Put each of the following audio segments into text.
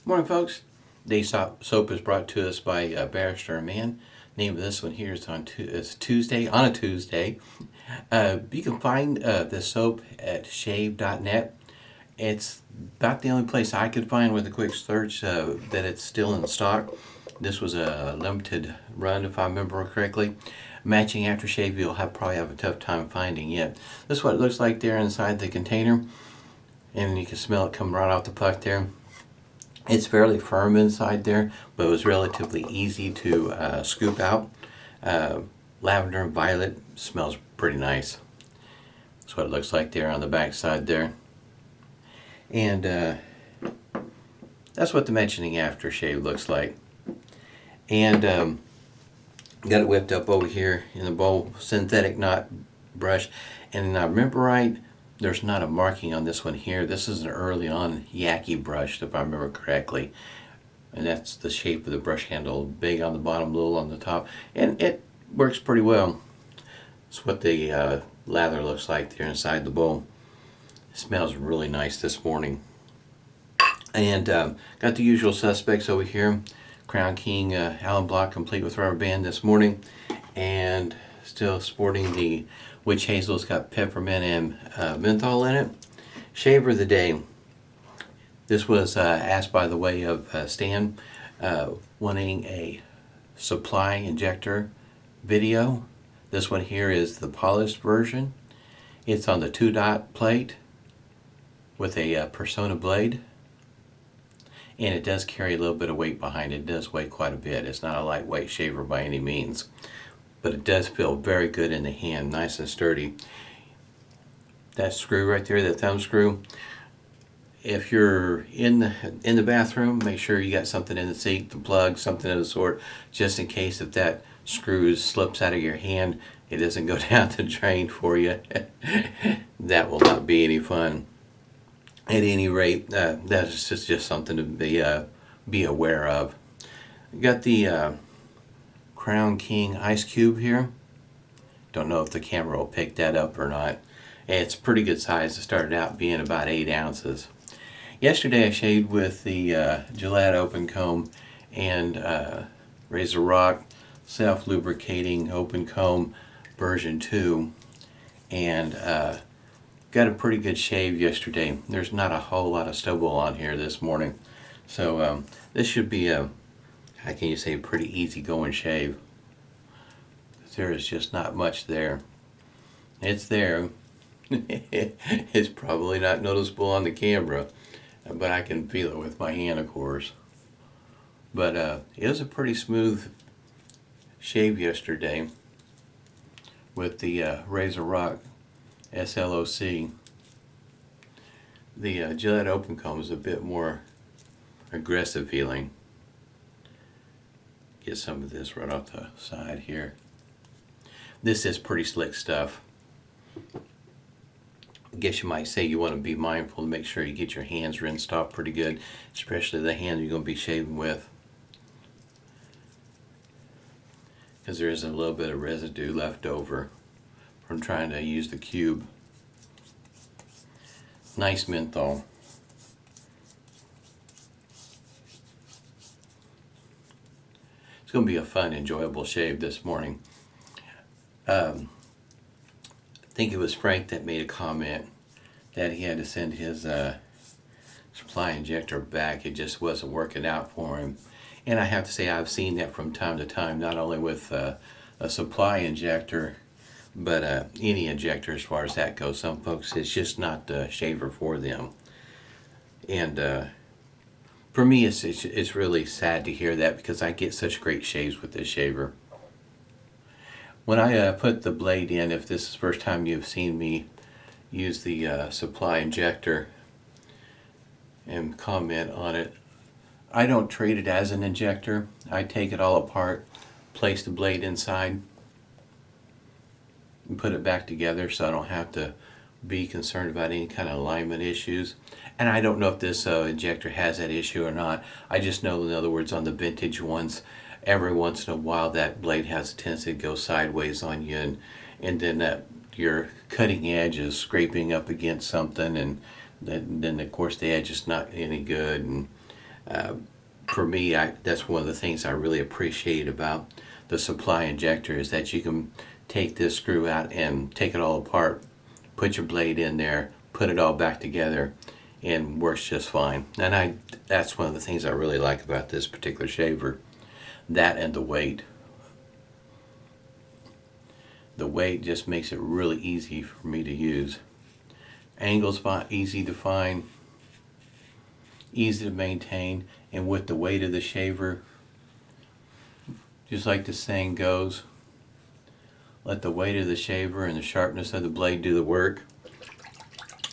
Morning, folks. Today's soap is brought to us by Barrister Mann. Name of this one here is it's Tuesday, on a Tuesday. You can find this soap at shave.net. It's about the only place I could find with a quick search that it's still in stock. This was a limited run, if I remember correctly. Matching aftershave, you'll probably have a tough time finding it. This is what it looks like there inside the container, and you can smell it coming right off the puck there. It's fairly firm inside there, but it was relatively easy to scoop out. Lavender and violet smells pretty nice. That's what it looks like there on the back side there. And that's what the mentioning aftershave looks like. And got it whipped up over here in the bowl, synthetic knot brush. And I remember right, there's not a marking on this one here. This is an early on Yaqi brush, if I remember correctly. And that's the shape of the brush handle, big on the bottom, little on the top. And it works pretty well. That's what the lather looks like there inside the bowl. It smells really nice this morning. And got the usual suspects over here. Crown King Alum Block complete with rubber band this morning. And still sporting the witch hazel. It's got peppermint and menthol in it. Shaver of the day. This was asked by the way of Stan wanting a supply injector video. This one here is the polished version. It's on the 2-dot plate with a Personna blade. And it does carry a little bit of weight behind it. It does weigh quite a bit. It's not a lightweight shaver by any means. But it does feel very good in the hand, nice and sturdy. That screw right there, that thumb screw, if you're in the bathroom, make sure you got something in the sink, the plug, something of the sort, just in case if that screw slips out of your hand, it doesn't go down the drain for you. That will not be any fun. At any rate, that's just something to be aware of. Got the Crown King Ice Cube here. Don't know if the camera will pick that up or not. It's pretty good size. It started out being about 8 ounces. Yesterday I shaved with the Gillette open comb and Razor Rock self-lubricating open comb version 2, and got a pretty good shave yesterday. There's not a whole lot of stubble on here this morning, so this should be a, how can you say, pretty easy going shave. There is just not much there. It's there. It's probably not noticeable on the camera, but I can feel it with my hand, of course. But it was a pretty smooth shave yesterday with the Razor Rock SLOC. The Gillette open comb is a bit more aggressive feeling. Get some of this right off the side here. This is pretty slick stuff. I guess you might say you want to be mindful to make sure you get your hands rinsed off pretty good, especially the hand you're going to be shaving with, because there is a little bit of residue left over from trying to use the cube. Nice menthol. It's going to be a fun, enjoyable shave this morning. I think it was Frank that made a comment that he had to send his supply injector back. It just wasn't working out for him. And I have to say, I've seen that from time to time, not only with a supply injector, but any injector as far as that goes. Some folks, it's just not the shaver for them. And for me, it's really sad to hear that, because I get such great shaves with this shaver. When I put the blade in, if this is the first time you've seen me use the supply injector and comment on it, I don't treat it as an injector. I take it all apart, place the blade inside, and put it back together so I don't have to be concerned about any kind of alignment issues. And I don't know if this injector has that issue or not. I just know, in other words, on the vintage ones, every once in a while that blade has a tendency to go sideways on you, and then your cutting edge is scraping up against something, and then of course the edge is not any good, and For me, that's one of the things I really appreciate about the supply injector, is that you can take this screw out and take it all apart, put your blade in there, put it all back together, and works just fine. And that's one of the things I really like about this particular shaver. That and the weight. The weight just makes it really easy for me to use. Angles easy to find, easy to maintain, and with the weight of the shaver, just like the saying goes, let the weight of the shaver and the sharpness of the blade do the work.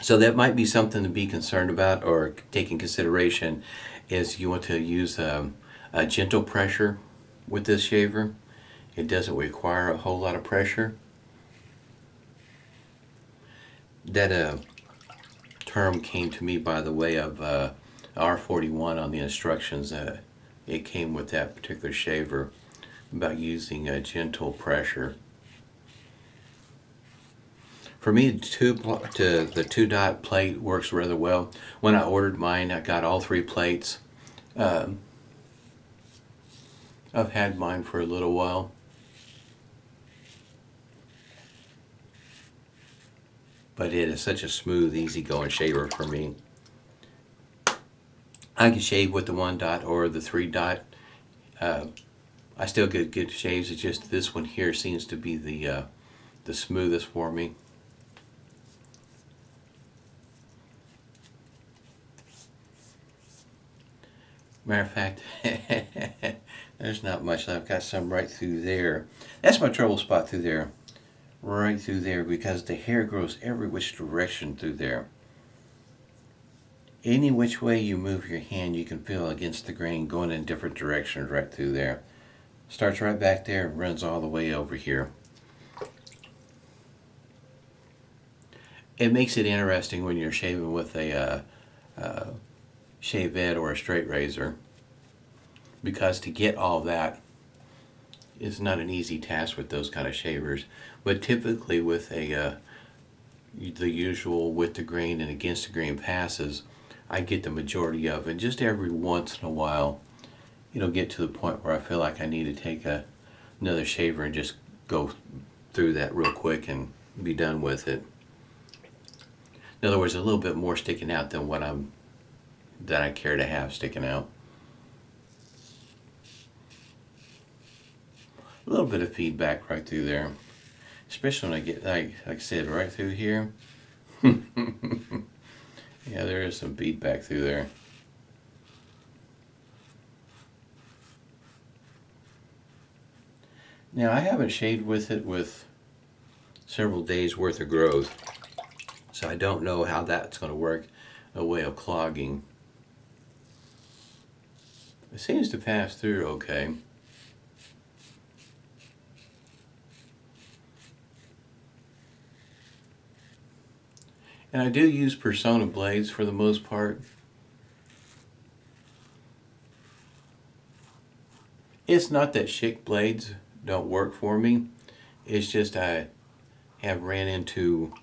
So that might be something to be concerned about or take in consideration, is you want to use a gentle pressure with this shaver. It doesn't require a whole lot of pressure. That term came to me by the way of R41 on the instructions. It came with that particular shaver about using a gentle pressure. For me, the 2-dot plate works rather well. When I ordered mine, I got all 3 plates. I've had mine for a little while. But it is such a smooth, easygoing shaver for me. I can shave with the 1-dot or the 3-dot. I still get good shaves. It's just this one here seems to be the smoothest for me. Matter of fact, there's not much left. I've got some right through there. That's my trouble spot through there. Right through there, because the hair grows every which direction through there. Any which way you move your hand, you can feel against the grain going in different directions right through there. Starts right back there and runs all the way over here. It makes it interesting when you're shaving with a shave head or a straight razor, because to get all that is not an easy task with those kind of shavers. But typically with the usual with the grain and against the grain passes, I get the majority of it. Just every once in a while, it'll get to the point where I feel like I need to take another shaver and just go through that real quick and be done with it. In other words, a little bit more sticking out than that I care to have sticking out. A little bit of feedback right through there, especially when I get, like I said, right through here. Yeah, there is some feedback through there. Now, I haven't shaved with it with several days worth of growth, so I don't know how that's going to work, a way of clogging. It seems to pass through okay. And I do use Personna blades for the most part. It's not that Schick blades don't work for me. It's just I have ran into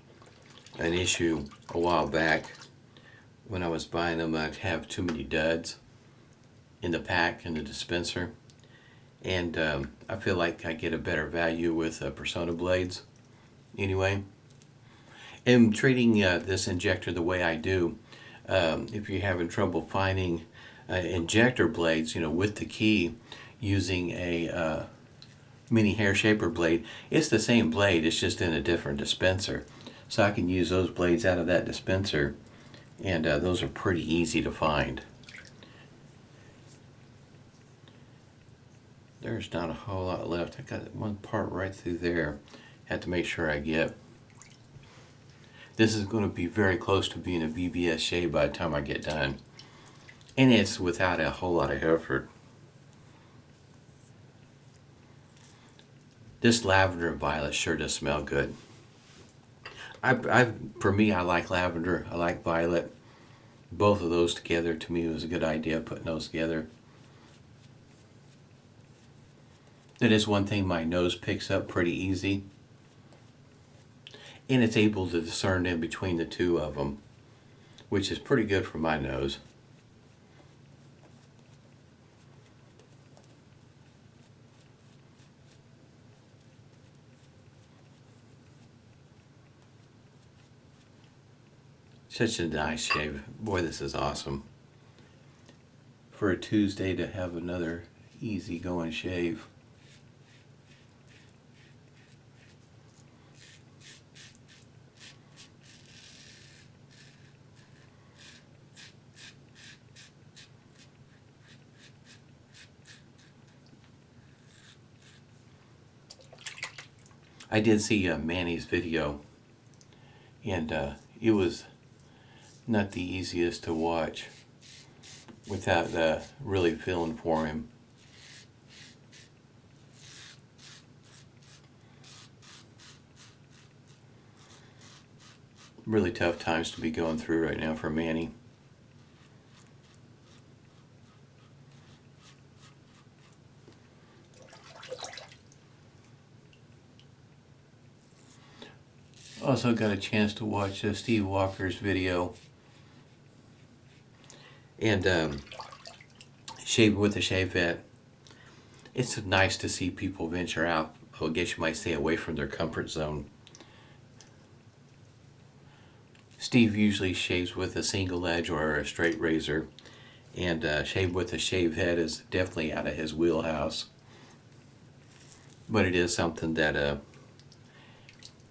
an issue a while back. When I was buying them, I'd have too many duds in the pack, in the dispenser. And I feel like I get a better value with Personna blades anyway. And treating this injector the way I do, if you're having trouble finding injector blades, with the key, using a mini hair shaper blade, it's the same blade, it's just in a different dispenser. So I can use those blades out of that dispenser, and those are pretty easy to find. There's not a whole lot left. I got one part right through there. Have to make sure I get. This is going to be very close to being a BBS shave by the time I get done. And it's without a whole lot of effort. This lavender and violet sure does smell good. For me, I like lavender, I like violet. Both of those together, to me, was a good idea, putting those together. That is one thing my nose picks up pretty easy. And it's able to discern in between the two of them, which is pretty good for my nose. Such a nice shave. Boy, this is awesome. For a Tuesday to have another easy going shave. I did see Manny's video, and it was not the easiest to watch without really feeling for him. Really tough times to be going through right now for Manny. Also got a chance to watch Steve Walker's video, and shaving with a shave head. It's nice to see people venture out. I guess you might say away from their comfort zone. Steve usually shaves with a single edge or a straight razor, and shave with a shave head is definitely out of his wheelhouse. But it is something that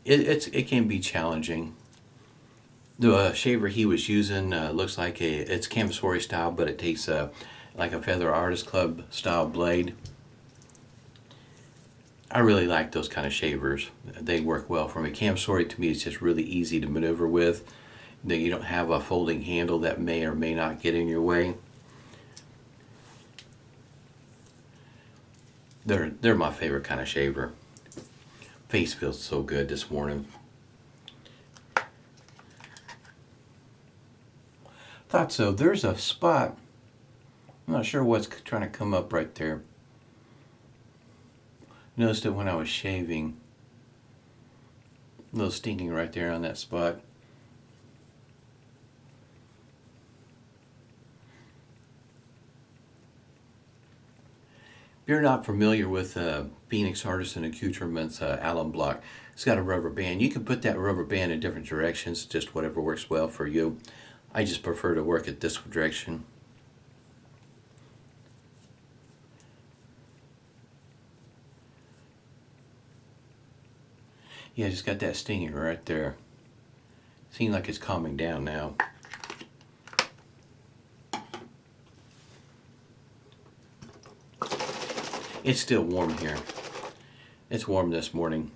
it can be challenging. The shaver he was using looks like it's Cambusori style, but it takes like a Feather Artist Club style blade. I really like those kind of shavers. They work well for me. Cambusori to me is just really easy to maneuver with. That you don't have a folding handle that may or may not get in your way. They're my favorite kind of shaver. Face feels so good this morning. Thought so. There's a spot. I'm not sure what's trying to come up right there. Noticed it when I was shaving. A little stinging right there on that spot. If you're not familiar with Phoenix Artisan Accoutrements alum block, it's got a rubber band. You can put that rubber band in different directions, just whatever works well for you. I just prefer to work it this direction. Yeah, I just got that stinging right there. Seems like it's calming down now. It's still warm here. It's warm this morning.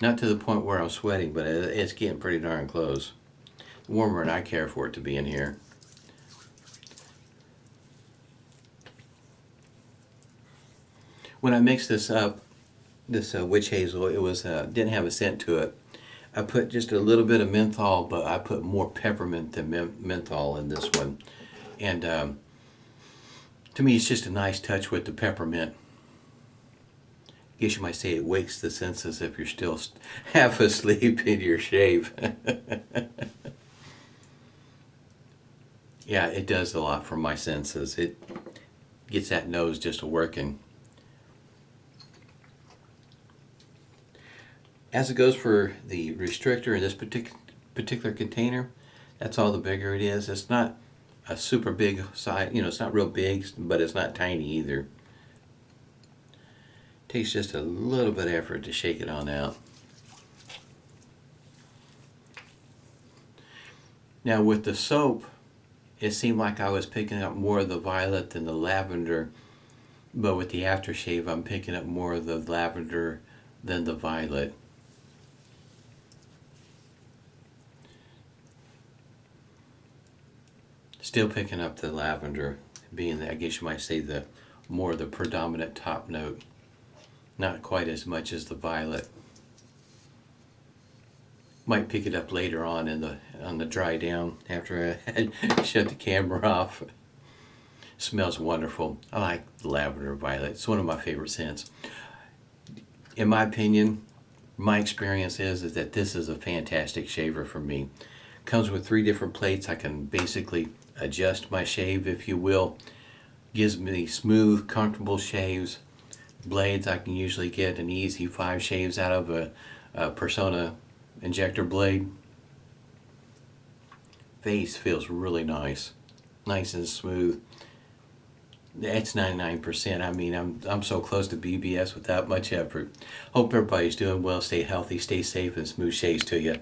Not to the point where I'm sweating, but it's getting pretty darn close. Warmer than I care for it to be in here. When I mixed this up, this witch hazel, it was didn't have a scent to it. I put just a little bit of menthol, but I put more peppermint than menthol in this one. And to me, it's just a nice touch with the peppermint. I guess you might say it wakes the senses if you're still half asleep in your shave. Yeah, it does a lot for my senses. It gets that nose just working. As it goes for the restrictor in this particular container, that's all the bigger it is. It's not a super big size, it's not real big, but it's not tiny either. Takes just a little bit of effort to shake it on out. Now with the soap, it seemed like I was picking up more of the violet than the lavender, but with the aftershave, I'm picking up more of the lavender than the violet. Still picking up the lavender, being, I guess you might say, the more the predominant top note. Not quite as much as the violet. Might pick it up later on the dry down after I had shut the camera off. Smells wonderful. I like the lavender violet. It's one of my favorite scents. In my opinion, my experience is that this is a fantastic shaver for me. Comes with 3 different plates. I can basically adjust my shave, if you will. Gives me smooth, comfortable shaves. Blades, I can usually get an easy 5 shaves out of a Personna Injector blade. face feels really nice. Nice and smooth. It's 99%. I mean, I'm so close to BBS without much effort. Hope everybody's doing well. Stay healthy, stay safe, and smooth shaves to you.